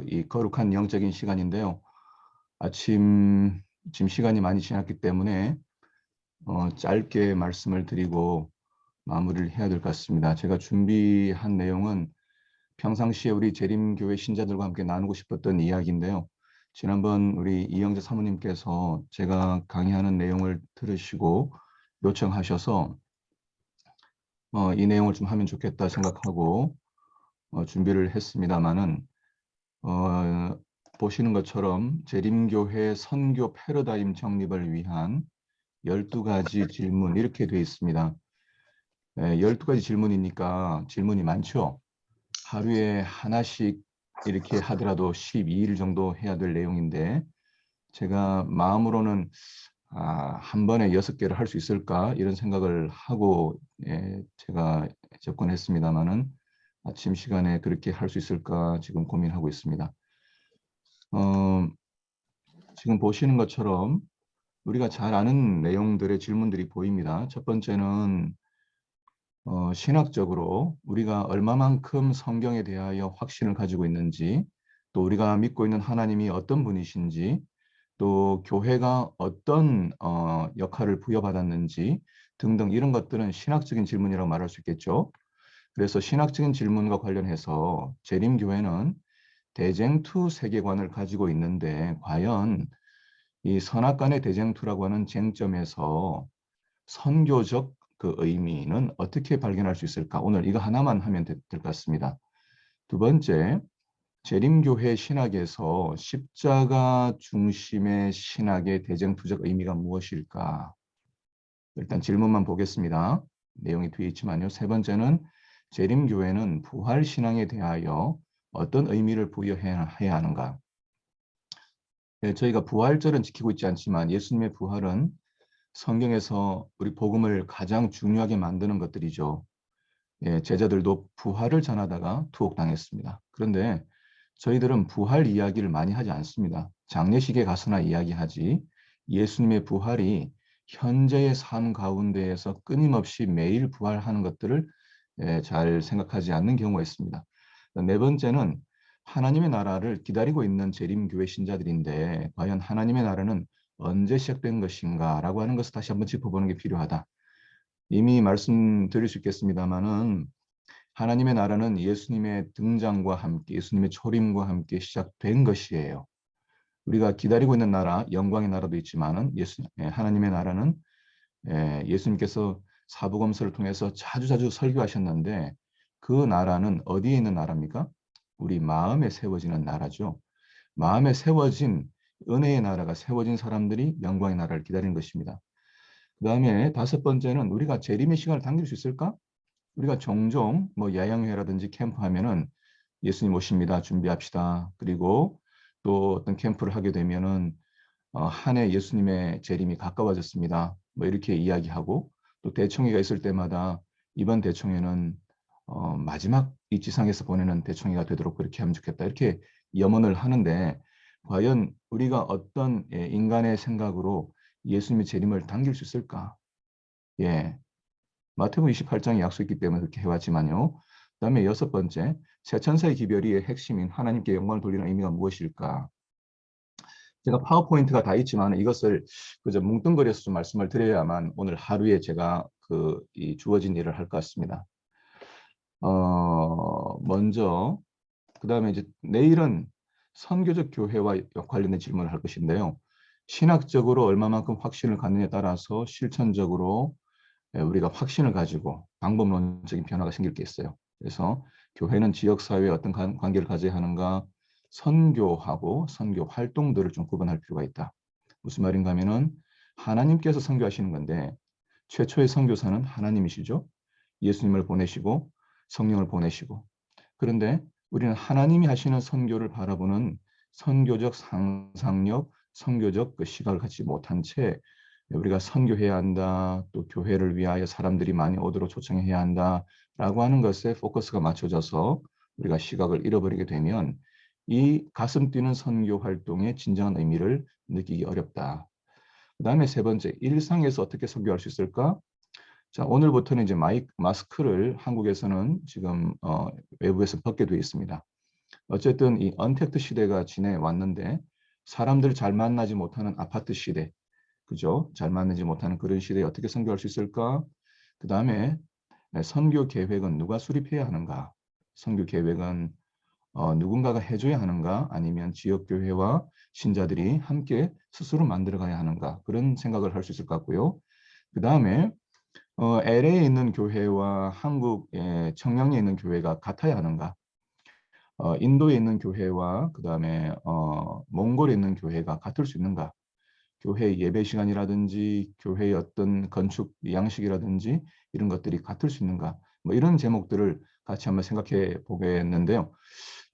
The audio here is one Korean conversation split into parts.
이 거룩한 영적인 시간인데요. 아침 지금 시간이 많이 지났기 때문에 짧게 말씀을 드리고 마무리를 해야 될 것 같습니다. 제가 준비한 내용은 평상시에 우리 재림교회 신자들과 함께 나누고 싶었던 이야기인데요. 지난번 우리 이영재 사모님께서 제가 강의하는 내용을 들으시고 요청하셔서 이 내용을 좀 하면 좋겠다 생각하고 준비를 했습니다마는 보시는 것처럼 재림교회 선교 패러다임 정립을 위한 12가지 질문 이렇게 되어 있습니다. 12가지 질문이니까 질문이 많죠. 하루에 하나씩 이렇게 하더라도 12일 정도 해야 될 내용인데 제가 마음으로는 한 번에 6개를 할 수 있을까 이런 생각을 하고 제가 접근했습니다마는 아침 시간에 그렇게 할 수 있을까 지금 고민하고 있습니다. 지금 보시는 것처럼 우리가 잘 아는 내용들의 질문들이 보입니다. 첫 번째는 신학적으로 우리가 얼마만큼 성경에 대하여 확신을 가지고 있는지, 또 우리가 믿고 있는 하나님이 어떤 분이신지, 또 교회가 어떤 역할을 부여받았는지 등등 이런 것들은 신학적인 질문이라고 말할 수 있겠죠. 그래서 신학적인 질문과 관련해서 재림교회는 대쟁투 세계관을 가지고 있는데 과연 이 선악간의 대쟁투라고 하는 쟁점에서 선교적 그 의미는 어떻게 발견할 수 있을까? 오늘 이거 하나만 하면 될 것 같습니다. 두 번째, 재림교회 신학에서 십자가 중심의 신학의 대쟁투적 의미가 무엇일까? 일단 질문만 보겠습니다. 내용이 뒤에 있지만요. 세 번째는 재림교회는 부활신앙에 대하여 어떤 의미를 부여해야 하는가? 저희가 부활절은 지키고 있지 않지만 예수님의 부활은 성경에서 우리 복음을 가장 중요하게 만드는 것들이죠. 제자들도 부활을 전하다가 투옥당했습니다. 그런데 저희들은 부활 이야기를 많이 하지 않습니다. 장례식에 가서나 이야기하지 예수님의 부활이 현재의 삶 가운데에서 끊임없이 매일 부활하는 것들을 잘 생각하지 않는 경우가 있습니다. 네 번째는 하나님의 나라를 기다리고 있는 재림교회 신자들인데 과연 하나님의 나라는 언제 시작된 것인가 라고 하는 것을 다시 한번 짚어보는 게 필요하다. 이미 말씀드릴 수 있겠습니다마는 하나님의 나라는 예수님의 등장과 함께 예수님의 초림과 함께 시작된 것이에요. 우리가 기다리고 있는 나라, 영광의 나라도 있지만은 하나님의 나라는 예수님께서 사부검서를 통해서 자주자주 설교하셨는데 그 나라는 어디에 있는 나라입니까? 우리 마음에 세워지는 나라죠. 마음에 세워진 은혜의 나라가 세워진 사람들이 영광의 나라를 기다리는 것입니다. 그 다음에 다섯 번째는 우리가 재림의 시간을 당길 수 있을까? 우리가 종종 뭐 야영회라든지 캠프 하면은 예수님 오십니다. 준비합시다. 그리고 또 어떤 캠프를 하게 되면은 한 해 예수님의 재림이 가까워졌습니다. 뭐 이렇게 이야기하고 또 대총회가 있을 때마다 이번 대총회는 마지막 이 지상에서 보내는 대총회가 되도록 그렇게 하면 좋겠다. 이렇게 염원을 하는데 과연 우리가 어떤 인간의 생각으로 예수님의 재림을 당길 수 있을까? 예, 마태복음 28장에 약속했기 때문에 그렇게 해왔지만요. 그다음에 여섯 번째, 새 천사의 기별이 핵심인 하나님께 영광을 돌리는 의미가 무엇일까? 제가 파워포인트가 다 있지만 이것을 그저 뭉뚱그려서 좀 말씀을 드려야만 오늘 하루에 제가 이 주어진 일을 할 것 같습니다. 먼저 그다음에 이제 내일은 선교적 교회와 관련된 질문을 할 것인데요. 신학적으로 얼마만큼 확신을 갖느냐에 따라서 실천적으로 우리가 확신을 가지고 방법론적인 변화가 생길 게 있어요. 그래서 교회는 지역사회에 어떤 관계를 가져야 하는가, 선교하고 선교 활동들을 좀 구분할 필요가 있다. 무슨 말인가 하면은 하나님께서 선교하시는 건데 최초의 선교사는 하나님이시죠. 예수님을 보내시고 성령을 보내시고 그런데 우리는 하나님이 하시는 선교를 바라보는 선교적 상상력, 선교적 그 시각을 갖지 못한 채 우리가 선교해야 한다, 또 교회를 위하여 사람들이 많이 오도록 초청해야 한다라고 하는 것에 포커스가 맞춰져서 우리가 시각을 잃어버리게 되면 이 가슴 뛰는 선교 활동의 진정한 의미를 느끼기 어렵다. 그 다음에 세 번째, 일상에서 어떻게 선교할 수 있을까? 자, 오늘부터는 이제 마스크를 한국에서는 지금 외부에서 벗게 되어 있습니다. 어쨌든 이 언택트 시대가 지내왔는데 사람들 잘 만나지 못하는 아파트 시대, 그죠? 잘 만나지 못하는 그런 시대에 어떻게 선교할 수 있을까? 그 다음에 선교 계획은 누가 수립해야 하는가? 선교 계획은 누군가가 해줘야 하는가? 아니면 지역교회와 신자들이 함께 스스로 만들어가야 하는가? 그런 생각을 할 수 있을 것 같고요. 그 다음에 LA에 있는 교회와 한국의 청량리에 있는 교회가 같아야 하는가? 인도에 있는 교회와 그 다음에 몽골에 있는 교회가 같을 수 있는가? 교회 예배 시간이라든지 교회의 어떤 건축 양식이라든지 이런 것들이 같을 수 있는가? 뭐 이런 제목들을 같이 한번 생각해 보겠는데요.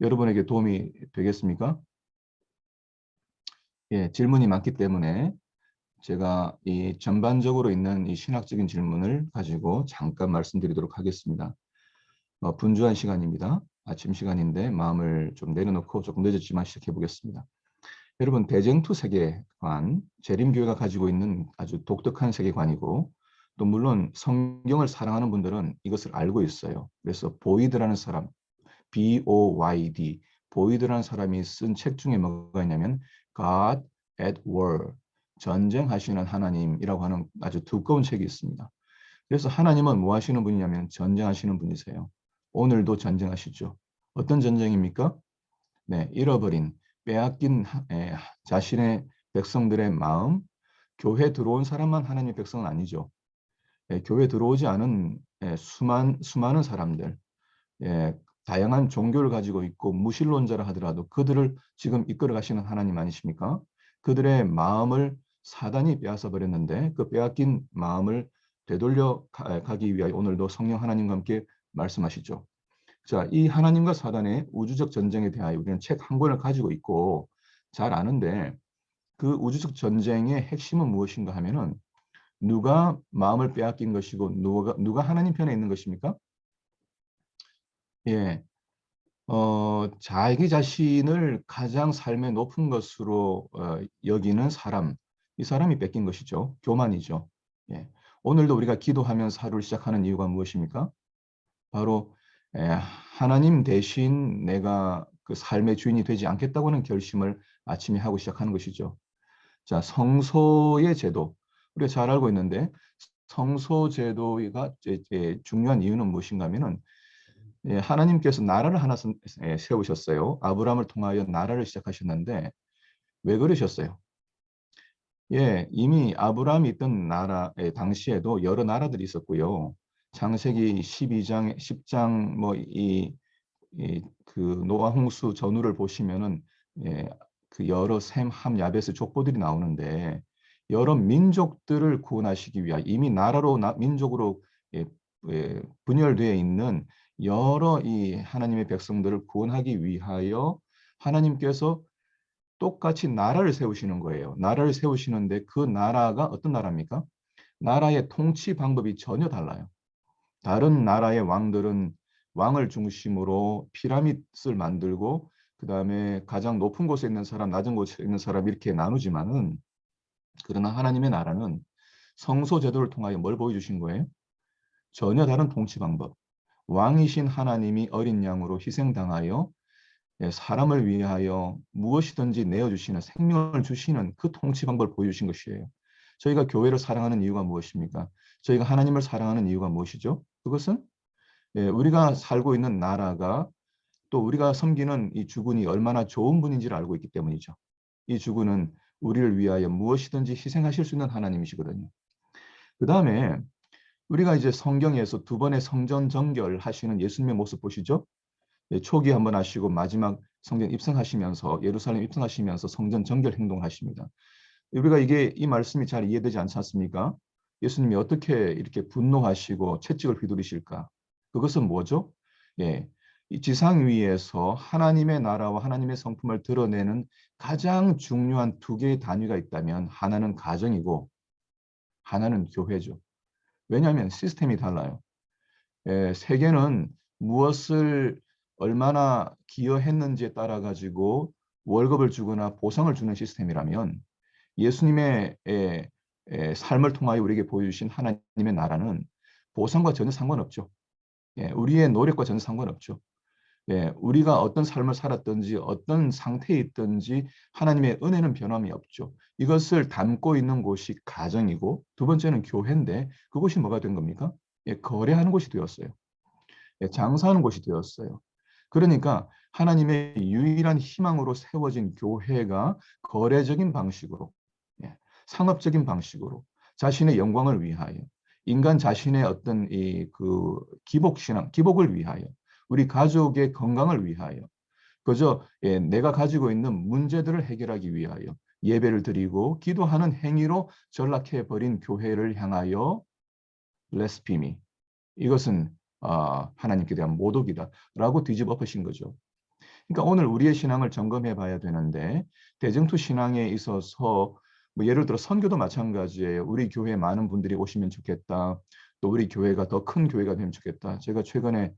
여러분에게 도움이 되겠습니까? 예, 질문이 많기 때문에 제가 이 전반적으로 있는 이 신학적인 질문을 가지고 잠깐 말씀드리도록 하겠습니다. 분주한 시간입니다. 아침 시간인데 마음을 좀 내려놓고 조금 늦었지만 시작해 보겠습니다. 여러분, 대쟁투 세계관, 재림교회가 가지고 있는 아주 독특한 세계관이고 또 물론 성경을 사랑하는 분들은 이것을 알고 있어요. 그래서 보이드라는 사람, B-O-Y-D, 보이드라는 사람이 쓴 책 중에 뭐가 있냐면 God at War, 전쟁하시는 하나님이라고 하는 아주 두꺼운 책이 있습니다. 그래서 하나님은 뭐 하시는 분이냐면 전쟁하시는 분이세요. 오늘도 전쟁하시죠. 어떤 전쟁입니까? 네, 잃어버린, 빼앗긴 자신의 백성들의 마음, 교회 들어온 사람만 하나님의 백성은 아니죠. 교회 들어오지 않은 수많은 사람들, 다양한 종교를 가지고 있고 무신론자라 하더라도 그들을 지금 이끌어 가시는 하나님 아니십니까? 그들의 마음을 사단이 빼앗아 버렸는데 그 빼앗긴 마음을 되돌려 가기 위하여 오늘도 성령 하나님과 함께 말씀하시죠. 자, 이 하나님과 사단의 우주적 전쟁에 대하여 우리는 책 한 권을 가지고 있고 잘 아는데 그 우주적 전쟁의 핵심은 무엇인가 하면은 누가 마음을 빼앗긴 것이고 누가 하나님 편에 있는 것입니까? 예, 자기 자신을 가장 삶의 높은 것으로 여기는 사람, 이 사람이 뺏긴 것이죠. 교만이죠. 예, 오늘도 우리가 기도하면서 하루를 시작하는 이유가 무엇입니까? 바로 하나님 대신 내가 그 삶의 주인이 되지 않겠다고는 결심을 아침에 하고 시작하는 것이죠. 자, 성소의 제도. 우리가 잘 알고 있는데 성소 제도가 중요한 이유는 무엇인가 하면은 하나님께서 나라를 하나 세우셨어요. 아브라함을 통하여 나라를 시작하셨는데 왜 그러셨어요? 예, 이미 아브라함이 있던 나라 당시에도 여러 나라들이 있었고요. 창세기 12장, 10장 그 노아 홍수 전후를 보시면은 예, 그 여러 셈, 함, 야베스 족보들이 나오는데 여러 민족들을 구원하시기 위하여 이미 나라로 민족으로 예, 분열되어 있는 여러 이 하나님의 백성들을 구원하기 위하여 하나님께서 똑같이 나라를 세우시는 거예요. 나라를 세우시는데 그 나라가 어떤 나라입니까? 나라의 통치 방법이 전혀 달라요. 다른 나라의 왕들은 왕을 중심으로 피라미드를 만들고 그 다음에 가장 높은 곳에 있는 사람, 낮은 곳에 있는 사람 이렇게 나누지만은 그러나 하나님의 나라는 성소 제도를 통하여 뭘 보여주신 거예요? 전혀 다른 통치 방법. 왕이신 하나님이 어린 양으로 희생당하여 사람을 위하여 무엇이든지 내어주시는 생명을 주시는 그 통치 방법을 보여주신 것이에요. 저희가 교회를 사랑하는 이유가 무엇입니까? 저희가 하나님을 사랑하는 이유가 무엇이죠? 그것은 우리가 살고 있는 나라가 또 우리가 섬기는 이 주군이 얼마나 좋은 분인지를 알고 있기 때문이죠. 이 주군은 우리를 위하여 무엇이든지 희생하실 수 있는 하나님이시거든요. 그 다음에 우리가 이제 성경에서 두 번의 성전 정결 하시는 예수님의 모습 보시죠? 초기 한번 하시고 마지막 성전 입성하시면서 예루살렘 입성하시면서 성전 정결 행동을 하십니다. 우리가 이 말씀이 잘 이해되지 않지 않습니까? 예수님이 어떻게 이렇게 분노하시고 채찍을 휘두르실까? 그것은 뭐죠? 예, 이 지상 위에서 하나님의 나라와 하나님의 성품을 드러내는 가장 중요한 두 개의 단위가 있다면 하나는 가정이고 하나는 교회죠. 왜냐하면 시스템이 달라요. 세계는 무엇을 얼마나 기여했는지에 따라 가지고 월급을 주거나 보상을 주는 시스템이라면 예수님의 삶을 통하여 우리에게 보여주신 하나님의 나라는 보상과 전혀 상관없죠. 우리의 노력과 전혀 상관없죠. 예, 우리가 어떤 삶을 살았든지 어떤 상태에 있든지 하나님의 은혜는 변함이 없죠. 이것을 담고 있는 곳이 가정이고 두 번째는 교회인데 그곳이 뭐가 된 겁니까? 예, 거래하는 곳이 되었어요. 예, 장사하는 곳이 되었어요. 그러니까 하나님의 유일한 희망으로 세워진 교회가 거래적인 방식으로, 예, 상업적인 방식으로 자신의 영광을 위하여, 인간 자신의 어떤 이 그 기복 신앙, 기복을 위하여, 우리 가족의 건강을 위하여, 그저 예, 내가 가지고 있는 문제들을 해결하기 위하여 예배를 드리고 기도하는 행위로 전락해 버린 교회를 향하여 레스피미, 이것은 하나님께 대한 모독이다라고 뒤집어 엎으신 거죠. 그러니까 오늘 우리의 신앙을 점검해 봐야 되는데 대정투 신앙에 있어서 뭐 예를 들어 선교도 마찬가지예요. 우리 교회에 많은 분들이 오시면 좋겠다. 또 우리 교회가 더 큰 교회가 되면 좋겠다. 제가 최근에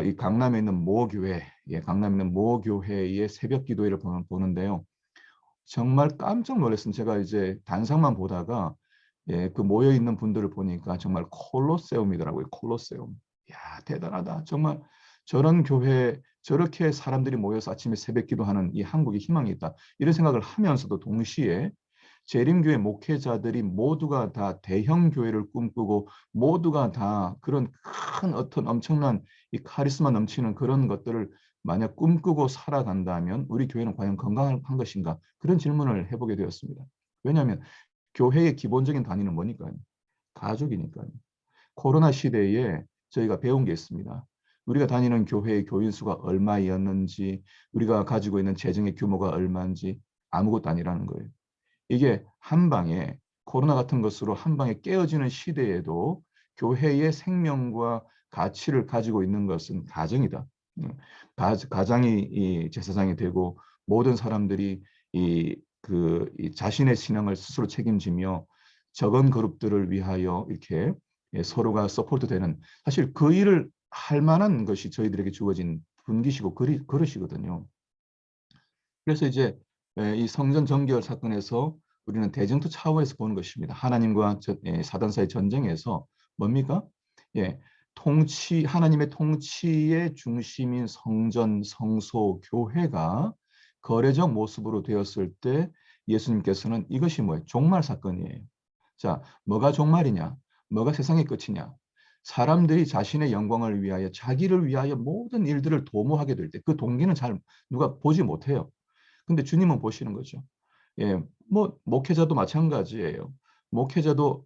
이 강남에 있는 모 교회, 예, 강남에 있는 모 교회의 새벽 기도회를 보는데요. 정말 깜짝 놀랐습니다. 제가 이제 단상만 보다가 예, 그 모여 있는 분들을 보니까 정말 콜로세움이더라고요. 콜로세움. 야, 대단하다. 정말 저런 교회 저렇게 사람들이 모여서 아침에 새벽 기도하는 이 한국에 희망이 있다. 이런 생각을 하면서도 동시에 재림교회 목회자들이 모두가 다 대형 교회를 꿈꾸고 모두가 다 그런 큰 어떤 엄청난 이 카리스마 넘치는 그런 것들을 만약 꿈꾸고 살아간다면 우리 교회는 과연 건강한 것인가? 그런 질문을 해보게 되었습니다. 왜냐하면 교회의 기본적인 단위는 뭐니까요? 가족이니까요. 코로나 시대에 저희가 배운 게 있습니다. 우리가 다니는 교회의 교인 수가 얼마였는지, 우리가 가지고 있는 재정의 규모가 얼마인지 아무것도 아니라는 거예요. 이게 한 방에 코로나 같은 것으로 한 방에 깨어지는 시대에도 교회의 생명과 가치를 가지고 있는 것은 가정이다. 가장이 이 제사장이 되고 모든 사람들이 이 자신의 신앙을 스스로 책임지며 적은 그룹들을 위하여 이렇게 예, 서로가 서포트되는 사실 그 일을 할 만한 것이 저희들에게 주어진 분기시고 그릇이거든요. 그래서 이제 이 성전 정결 사건에서 우리는 대정토 차원에서 보는 것입니다. 하나님과 사단 사의 전쟁에서 뭡니까? 예, 하나님의 통치의 중심인 성전, 성소, 교회가 거래적 모습으로 되었을 때 예수님께서는 이것이 뭐예요? 종말 사건이에요. 자, 뭐가 종말이냐? 뭐가 세상의 끝이냐? 사람들이 자신의 영광을 위하여, 자기를 위하여 모든 일들을 도모하게 될 때 그 동기는 잘 누가 보지 못해요. 근데 주님은 보시는 거죠. 예, 뭐 목회자도 마찬가지예요. 목회자도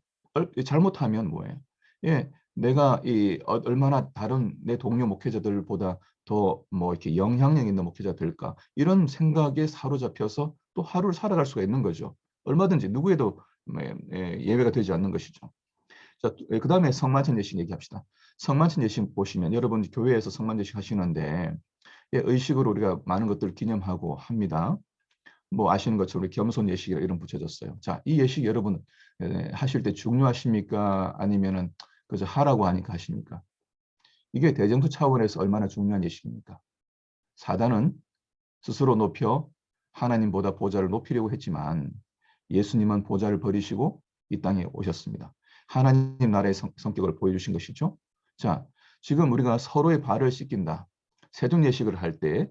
잘못하면 뭐예요? 예, 내가 얼마나 다른 내 동료 목회자들보다 더 뭐 이렇게 영향력 있는 목회자 될까? 이런 생각에 사로잡혀서 또 하루를 살아갈 수가 있는 거죠. 얼마든지 누구에도 예외가 되지 않는 것이죠. 자, 그다음에 성만찬 예식 얘기합시다. 성만찬 예식 보시면 여러분 교회에서 성만 예식 하시는데 예, 의식으로 우리가 많은 것들을 기념하고 합니다. 뭐 아시는 것처럼 겸손 예식이라 이름 붙여졌어요. 자, 이 예식 여러분 하실 때 중요하십니까? 아니면은 그저 하라고 하니까 하십니까? 이게 대정부 차원에서 얼마나 중요한 예식입니까? 사단은 스스로 높여 하나님보다 보좌를 높이려고 했지만 예수님은 보좌를 버리시고 이 땅에 오셨습니다. 하나님 나라의 성격을 보여주신 것이죠. 자, 지금 우리가 서로의 발을 씻긴다. 세중 예식을 할 때,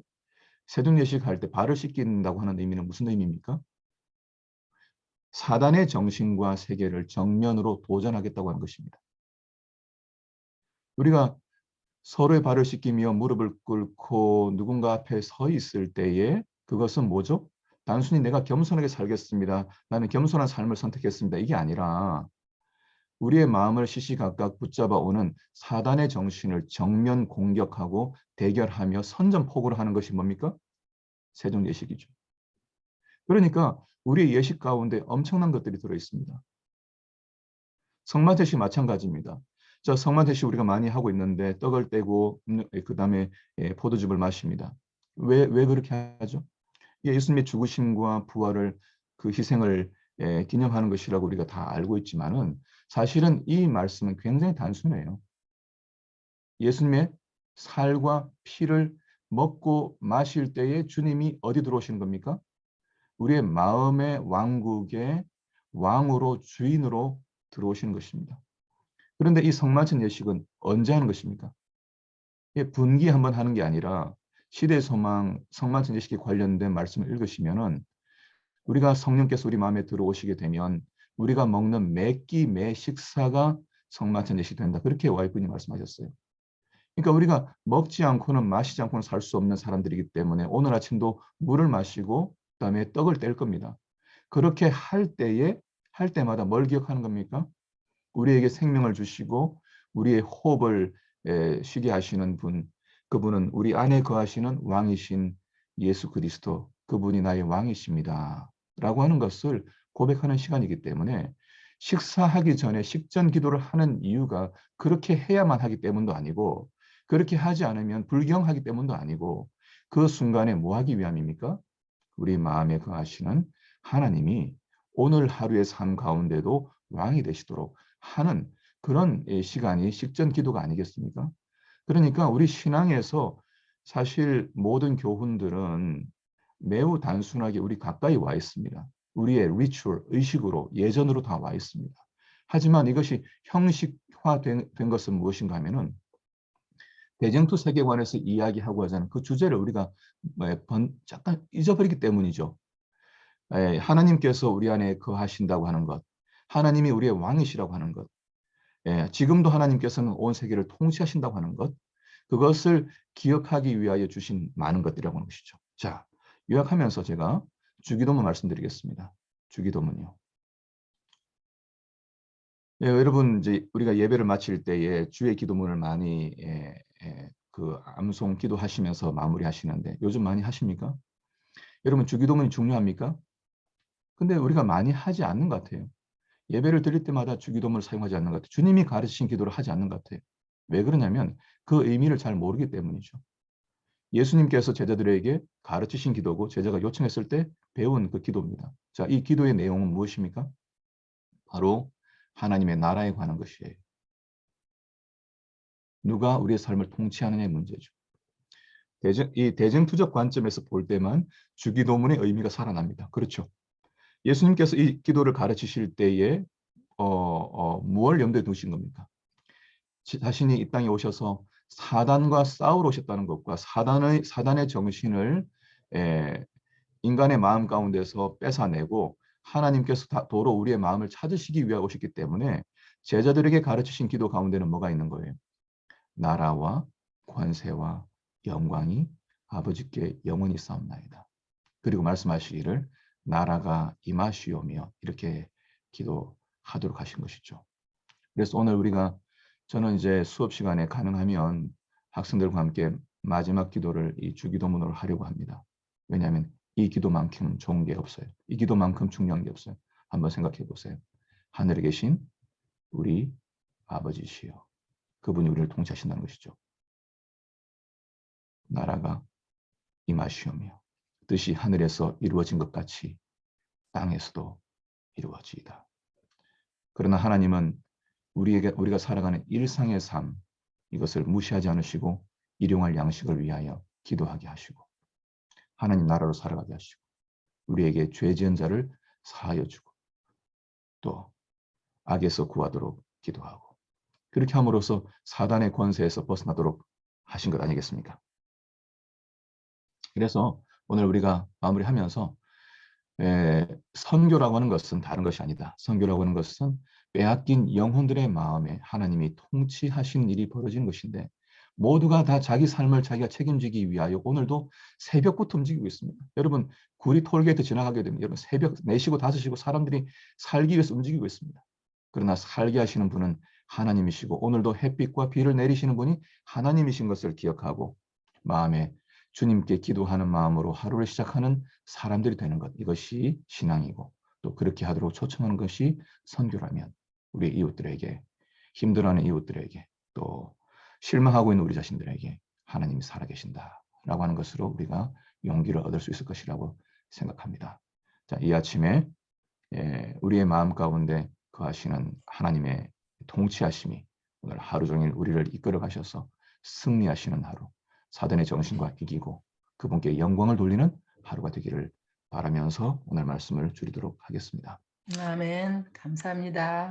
세중 예식 할 때 발을 씻긴다고 하는 의미는 무슨 의미입니까? 사단의 정신과 세계를 정면으로 도전하겠다고 하는 것입니다. 우리가 서로의 발을 씻기며 무릎을 꿇고 누군가 앞에 서 있을 때에 그것은 뭐죠? 단순히 내가 겸손하게 살겠습니다. 나는 겸손한 삶을 선택했습니다. 이게 아니라 우리의 마음을 시시각각 붙잡아 오는 사단의 정신을 정면 공격하고 대결하며 선전포고를 하는 것이 뭡니까? 세종예식이죠. 그러니까 우리의 예식 가운데 엄청난 것들이 들어 있습니다. 성만태식 마찬가지입니다. 자, 성만태식 우리가 많이 하고 있는데 떡을 떼고 그다음에 포도즙을 마십니다. 왜 그렇게 하죠? 예수님의 죽으심과 부활을 그 희생을 기념하는 것이라고 우리가 다 알고 있지만은 사실은 이 말씀은 굉장히 단순해요. 예수님의 살과 피를 먹고 마실 때에 주님이 어디 들어오시는 겁니까? 우리의 마음의 왕국의 왕으로 주인으로 들어오시는 것입니다. 그런데 이 성만찬 예식은 언제 하는 것입니까? 분기 한번 하는 게 아니라 시대 소망, 성만천지식에 관련된 말씀을 읽으시면은 우리가 성령께서 우리 마음에 들어오시게 되면 우리가 먹는 매 끼, 매 식사가 성만천지식 된다. 그렇게 와이프님 말씀하셨어요. 그러니까 우리가 먹지 않고는 마시지 않고는 살 수 없는 사람들이기 때문에 오늘 아침도 물을 마시고 그다음에 떡을 뗄 겁니다. 그렇게 할 때마다 뭘 기억하는 겁니까? 우리에게 생명을 주시고 우리의 호흡을 쉬게 하시는 분, 그분은 우리 안에 거하시는 왕이신 예수 그리스도, 그분이 나의 왕이십니다. 라고 하는 것을 고백하는 시간이기 때문에 식사하기 전에 식전 기도를 하는 이유가 그렇게 해야만 하기 때문도 아니고 그렇게 하지 않으면 불경하기 때문도 아니고 그 순간에 뭐 하기 위함입니까? 우리 마음에 거하시는 하나님이 오늘 하루의 삶 가운데도 왕이 되시도록 하는 그런 시간이 식전 기도가 아니겠습니까? 그러니까 우리 신앙에서 사실 모든 교훈들은 매우 단순하게 우리 가까이 와 있습니다. 우리의 리추얼, 의식으로, 예전으로 다 와 있습니다. 하지만 이것이 형식화된 것은 무엇인가 하면은 대쟁투 세계관에서 이야기하고 하자는 그 주제를 우리가 잠깐 잊어버리기 때문이죠. 하나님께서 우리 안에 거하신다고 하는 것, 하나님이 우리의 왕이시라고 하는 것, 지금도 하나님께서는 온 세계를 통치하신다고 하는 것, 그것을 기억하기 위하여 주신 많은 것들이라고 하는 것이죠. 자, 요약하면서 제가 주기도문 말씀드리겠습니다. 주기도문이요. 여러분 이제 우리가 예배를 마칠 때에 주의 기도문을 많이 그 암송 기도하시면서 마무리하시는데 요즘 많이 하십니까? 여러분 주기도문이 중요합니까? 근데 우리가 많이 하지 않는 것 같아요. 예배를 드릴 때마다 주기도문을 사용하지 않는 것 같아요. 주님이 가르치신 기도를 하지 않는 것 같아요. 왜 그러냐면 그 의미를 잘 모르기 때문이죠. 예수님께서 제자들에게 가르치신 기도고 제자가 요청했을 때 배운 그 기도입니다. 자, 이 기도의 내용은 무엇입니까? 바로 하나님의 나라에 관한 것이에요. 누가 우리의 삶을 통치하느냐의 문제죠. 이 대쟁투적 관점에서 볼 때만 주기도문의 의미가 살아납니다. 그렇죠. 예수님께서 이 기도를 가르치실 때에 무엇을 염두에 두신 겁니까? 자신이 이 땅에 오셔서 사단과 싸우러 오셨다는 것과 사단의 정신을 인간의 마음 가운데서 뺏어내고 하나님께서 도로 우리의 마음을 찾으시기 위하여 오셨기 때문에 제자들에게 가르치신 기도 가운데는 뭐가 있는 거예요? 나라와 권세와 영광이 아버지께 영원히 싸움나이다. 그리고 말씀하시기를 나라가 임하시오며 이렇게 기도하도록 하신 것이죠. 그래서 오늘 저는 이제 수업 시간에 가능하면 학생들과 함께 마지막 기도를 이 주기도문으로 하려고 합니다. 왜냐하면 이 기도만큼 좋은 게 없어요. 이 기도만큼 중요한 게 없어요. 한번 생각해 보세요. 하늘에 계신 우리 아버지시여. 그분이 우리를 통치하신다는 것이죠. 나라가 임하시오며 뜻이 하늘에서 이루어진 것 같이 땅에서도 이루어지이다. 그러나 하나님은 우리가 살아가는 일상의 삶 이것을 무시하지 않으시고 일용할 양식을 위하여 기도하게 하시고 하나님 나라로 살아가게 하시고 우리에게 죄 지은 자를 사하여 주고 또 악에서 구하도록 기도하고 그렇게 함으로써 사단의 권세에서 벗어나도록 하신 것 아니겠습니까? 그래서 오늘 우리가 마무리하면서 선교라고 하는 것은 다른 것이 아니다. 선교라고 하는 것은 빼앗긴 영혼들의 마음에 하나님이 통치하시는 일이 벌어지는 것인데 모두가 다 자기 삶을 자기가 책임지기 위하여 오늘도 새벽부터 움직이고 있습니다. 여러분 구리 톨게이트 지나가게 되면 여러분 새벽 4시고 5시고 사람들이 살기 위해서 움직이고 있습니다. 그러나 살게 하시는 분은 하나님이시고 오늘도 햇빛과 비를 내리시는 분이 하나님이신 것을 기억하고 마음에 주님께 기도하는 마음으로 하루를 시작하는 사람들이 되는 것. 이것이 신앙이고 또 그렇게 하도록 초청하는 것이 선교라면 우리 이웃들에게 힘들어하는 이웃들에게 또 실망하고 있는 우리 자신들에게 하나님이 살아계신다라고 하는 것으로 우리가 용기를 얻을 수 있을 것이라고 생각합니다. 자, 이 아침에 우리의 마음 가운데 거하시는 하나님의 통치하심이 오늘 하루 종일 우리를 이끌어 가셔서 승리하시는 하루, 사단의 정신과 이기고 그분께 영광을 돌리는 하루가 되기를 바라면서 오늘 말씀을 줄이도록 하겠습니다. 아멘. 감사합니다.